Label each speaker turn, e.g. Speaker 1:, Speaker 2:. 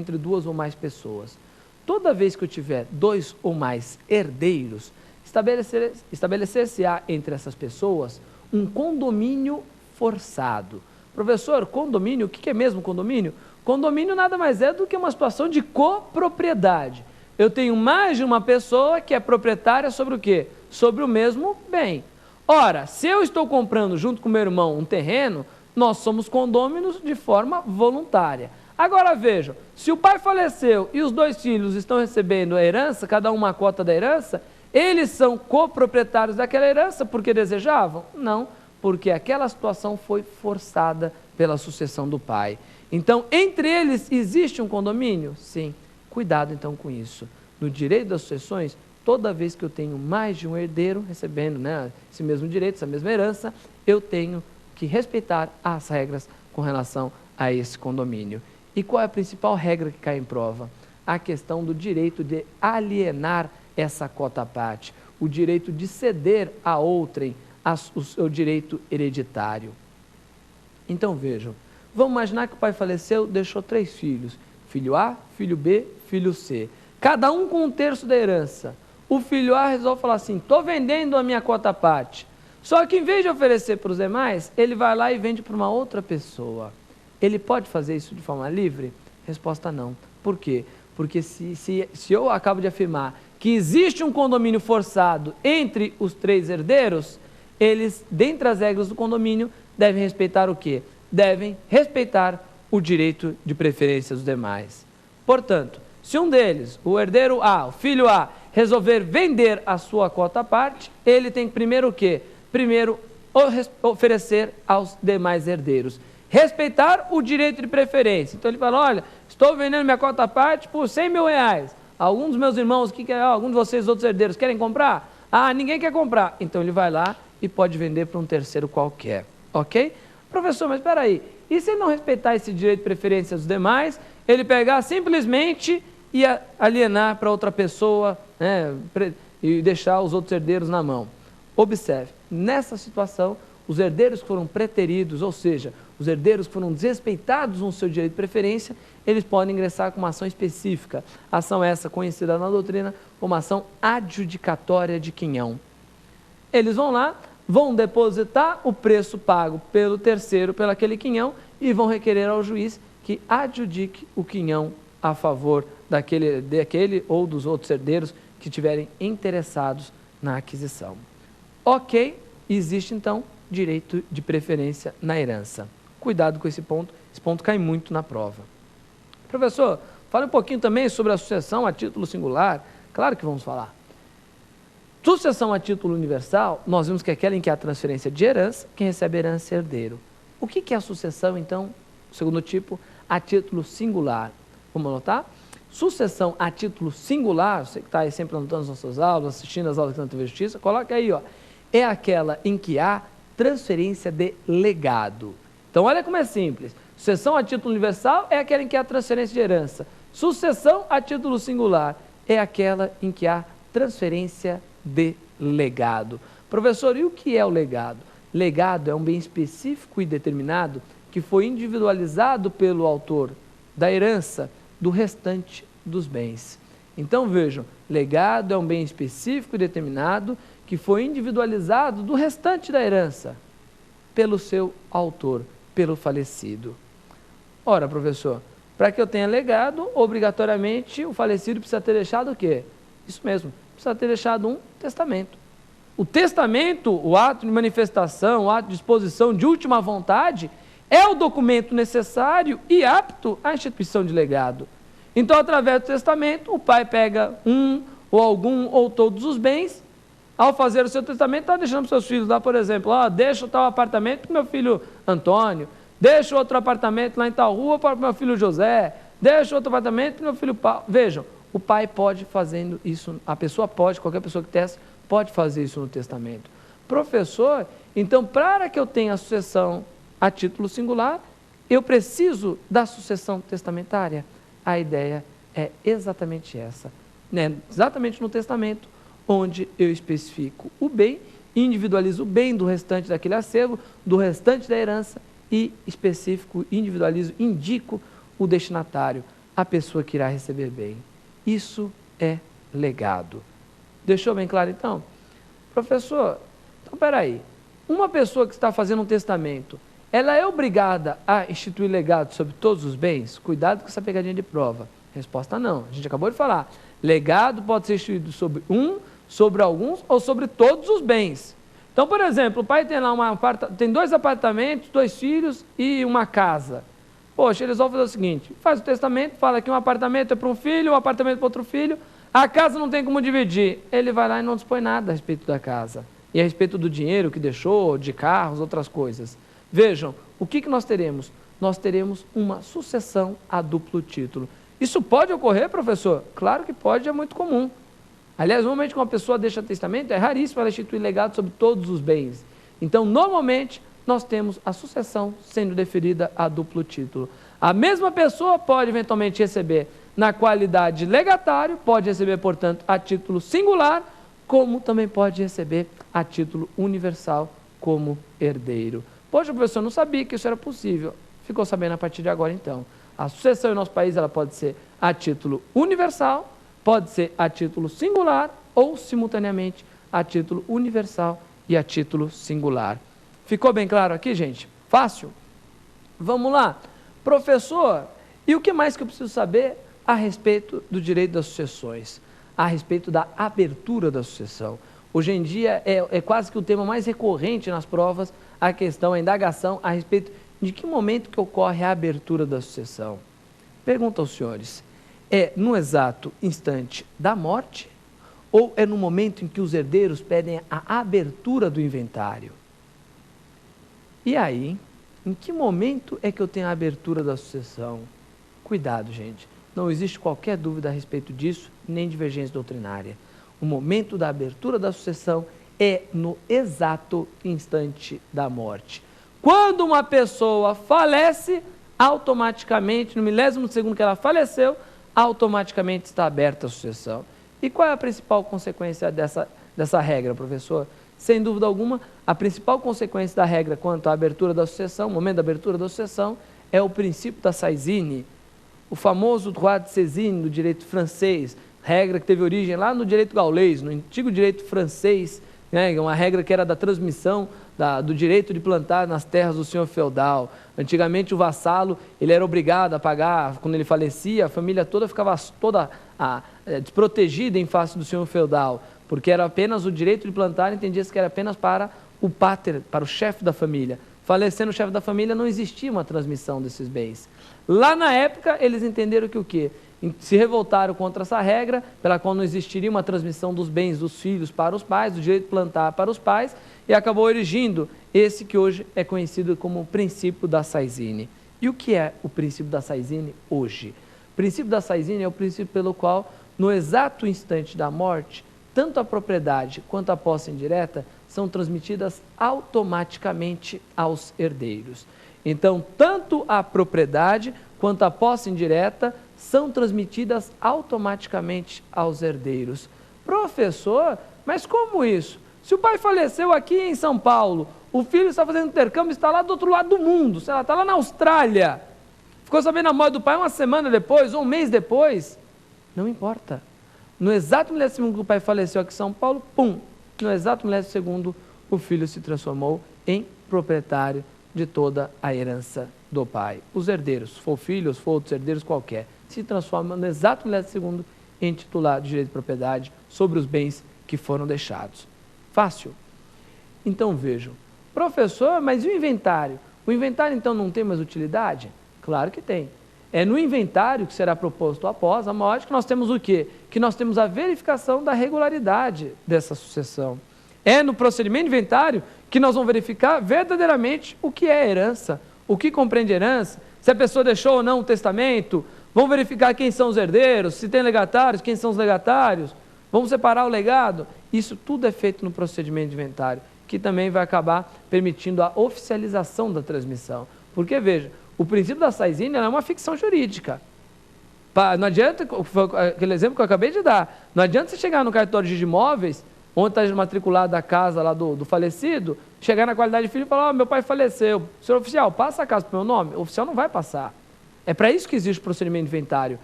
Speaker 1: entre duas ou mais pessoas. Toda vez que eu tiver dois ou mais herdeiros, estabelecer-se-á entre essas pessoas um condomínio forçado. Professor, condomínio, o que é mesmo condomínio? Condomínio nada mais é do que uma situação de copropriedade. Eu tenho mais de uma pessoa que é proprietária sobre o quê? Sobre o mesmo bem. Ora, se eu estou comprando junto com meu irmão um terreno, nós somos condôminos de forma voluntária. Agora vejam, se o pai faleceu e os dois filhos estão recebendo a herança, cada um uma cota da herança, eles são coproprietários daquela herança porque desejavam? Não, porque aquela situação foi forçada pela sucessão do pai. Então, entre eles existe um condomínio? Sim. Cuidado então com isso. No direito das sucessões, toda vez que eu tenho mais de um herdeiro recebendo esse mesmo direito, essa mesma herança, eu tenho que respeitar as regras com relação a esse condomínio. E qual é a principal regra que cai em prova? A questão do direito de alienar essa cota à parte, o direito de ceder a outrem o seu direito hereditário. Então vejam, vamos imaginar que o pai faleceu, deixou 3 filhos, filho A, filho B, filho C, cada um com 1/3 da herança. O filho A resolve falar assim, estou vendendo a minha cota à parte, só que em vez de oferecer para os demais, ele vai lá e vende para uma outra pessoa. Ele pode fazer isso de forma livre? Resposta não. Por quê? Porque se eu acabo de afirmar que existe um condomínio forçado entre os 3 herdeiros, eles, dentre as regras do condomínio, devem respeitar o quê? Devem respeitar o direito de preferência dos demais. Portanto, se um deles, o herdeiro A, o filho A, resolver vender a sua cota à parte, ele tem primeiro o quê? Primeiro, oferecer aos demais herdeiros. Respeitar o direito de preferência. Então ele fala, olha, estou vendendo minha cota à parte por 100 mil reais. Alguns dos meus irmãos, alguns de vocês, outros herdeiros, querem comprar? Ah, ninguém quer comprar. Então ele vai lá e pode vender para um terceiro qualquer. Ok? Professor, mas espera aí. E se ele não respeitar esse direito de preferência dos demais, ele pegar simplesmente e alienar para outra pessoa, e deixar os outros herdeiros na mão? Observe, nessa situação, os herdeiros que foram preteridos, ou seja, os herdeiros que foram desrespeitados no seu direito de preferência, eles podem ingressar com uma ação específica. Ação essa conhecida na doutrina como ação adjudicatória de quinhão. Eles vão lá, vão depositar o preço pago pelo terceiro, pelo aquele quinhão, e vão requerer ao juiz que adjudique o quinhão a favor daquele ou dos outros herdeiros que estiverem interessados na aquisição. Ok, existe então direito de preferência na herança. Cuidado com esse ponto cai muito na prova. Professor, fale um pouquinho também sobre a sucessão a título singular. Claro que vamos falar. Sucessão a título universal, nós vimos que é aquela em que há transferência de herança, quem recebe herança é herdeiro. O que é a sucessão, então, segundo tipo, a título singular? Vamos anotar? Sucessão a título singular, você que está aí sempre anotando as nossas aulas, assistindo as aulas aqui na TV Justiça, coloca aí, ó, é aquela em que há transferência de legado. Então, olha como é simples. Sucessão a título universal é aquela em que há transferência de herança. Sucessão a título singular é aquela em que há transferência de legado. Professor, e o que é o legado? Legado é um bem específico e determinado que foi individualizado pelo autor da herança do restante dos bens. Então, vejam, legado é um bem específico e determinado que foi individualizado do restante da herança pelo seu autor, pelo falecido. Ora, professor, para que eu tenha legado, obrigatoriamente o falecido precisa ter deixado o quê? Isso mesmo, precisa ter deixado um testamento. O testamento, o ato de manifestação, o ato de disposição de última vontade, é o documento necessário e apto à instituição de legado. Então, através do testamento, o pai pega um ou algum ou todos os bens. Ao fazer o seu testamento, está deixando para os seus filhos lá, por exemplo, deixa o tal apartamento para o meu filho Antônio, deixa outro apartamento lá em tal rua para o meu filho José, deixa outro apartamento para o meu filho Paulo. Vejam, o pai pode fazendo isso, a pessoa pode, qualquer pessoa que testa, pode fazer isso no testamento. Professor, então para que eu tenha a sucessão a título singular, eu preciso da sucessão testamentária? A ideia é exatamente essa, exatamente no testamento, onde eu especifico o bem, individualizo o bem do restante daquele acervo, do restante da herança e especifico, individualizo, indico o destinatário, a pessoa que irá receber bem. Isso é legado. Deixou bem claro então? Professor, então peraí, uma pessoa que está fazendo um testamento, ela é obrigada a instituir legado sobre todos os bens? Cuidado com essa pegadinha de prova. Resposta não, a gente acabou de falar. Legado pode ser instituído sobre sobre alguns ou sobre todos os bens. Então, por exemplo, o pai tem lá tem 2 apartamentos, 2 filhos e uma casa. Poxa, eles vão fazer o seguinte, faz o testamento, fala que um apartamento é para um filho, um apartamento para outro filho, a casa não tem como dividir. Ele vai lá e não dispõe nada a respeito da casa. E a respeito do dinheiro que deixou, de carros, outras coisas. Vejam, o que nós teremos? Nós teremos uma sucessão a duplo título. Isso pode ocorrer, professor? Claro que pode, é muito comum. Aliás, normalmente quando uma pessoa deixa testamento, é raríssimo ela instituir legado sobre todos os bens. Então, normalmente, nós temos a sucessão sendo deferida a duplo título. A mesma pessoa pode eventualmente receber na qualidade de legatário, pode receber, portanto, a título singular, como também pode receber a título universal como herdeiro. Poxa, professor, não sabia que isso era possível. Ficou sabendo a partir de agora, então. A sucessão em nosso país ela pode ser a título universal, pode ser a título singular ou, simultaneamente, a título universal e a título singular. Ficou bem claro aqui, gente? Fácil? Vamos lá. Professor, e o que mais que eu preciso saber a respeito do direito das sucessões? A respeito da abertura da sucessão. Hoje em dia é quase que o tema mais recorrente nas provas, a questão, a indagação a respeito de que momento que ocorre a abertura da sucessão. Pergunto aos senhores, é no exato instante da morte ou é no momento em que os herdeiros pedem a abertura do inventário? E aí, em que momento é que eu tenho a abertura da sucessão? Cuidado, gente, não existe qualquer dúvida a respeito disso, nem divergência doutrinária. O momento da abertura da sucessão é no exato instante da morte. Quando uma pessoa falece, automaticamente, no milésimo segundo que ela faleceu, automaticamente está aberta a sucessão. E qual é a principal consequência dessa regra, professor? Sem dúvida alguma, a principal consequência da regra quanto à abertura da sucessão, o momento da abertura da sucessão, é o princípio da saisine, o famoso droit de saisine do direito francês, regra que teve origem lá no direito gaulês, no antigo direito francês, né, uma regra que era da transmissão do direito de plantar nas terras do senhor feudal. Antigamente o vassalo ele era obrigado a pagar, quando ele falecia, a família toda ficava desprotegida em face do senhor feudal, porque era apenas o direito de plantar, entendia-se que era apenas para o pater, para o chefe da família. Falecendo o chefe da família, não existia uma transmissão desses bens. Lá na época, eles entenderam que o quê? Se revoltaram contra essa regra, pela qual não existiria uma transmissão dos bens dos filhos para os pais, do direito de plantar para os pais, e acabou erigindo esse que hoje é conhecido como o princípio da saisine. E o que é o princípio da saisine hoje? O princípio da saisine é o princípio pelo qual, no exato instante da morte, tanto a propriedade quanto a posse indireta são transmitidas automaticamente aos herdeiros. Então, tanto a propriedade quanto a posse indireta são transmitidas automaticamente aos herdeiros. Professor, mas como isso? Se o pai faleceu aqui em São Paulo, o filho está fazendo intercâmbio, está lá do outro lado do mundo, sei lá, está lá na Austrália, ficou sabendo a morte do pai uma semana depois, ou um mês depois, não importa. No exato milésimo segundo que o pai faleceu aqui em São Paulo, pum, no exato milésimo segundo o filho se transformou em proprietário de toda a herança do pai. Os herdeiros, se for filho, se for outros herdeiros qualquer, se transformam no exato milésimo segundo em titular de direito de propriedade sobre os bens que foram deixados. Fácil? Então vejam, professor, mas e o inventário? O inventário então não tem mais utilidade? Claro que tem. É no inventário que será proposto após a morte que nós temos o quê? Que nós temos a verificação da regularidade dessa sucessão. É no procedimento inventário que nós vamos verificar verdadeiramente o que é herança, o que compreende herança, se a pessoa deixou ou não um testamento, vamos verificar quem são os herdeiros, se tem legatários, quem são os legatários, vamos separar o legado. Isso tudo é feito no procedimento de inventário, que também vai acabar permitindo a oficialização da transmissão. Porque, veja, o princípio da saisine é uma ficção jurídica. Não adianta, aquele exemplo que eu acabei de dar, não adianta você chegar no cartório de imóveis, onde está matriculada a casa lá do falecido, chegar na qualidade de filho e falar, meu pai faleceu, senhor oficial, passa a casa para o meu nome. O oficial não vai passar. É para isso que existe o procedimento de inventário,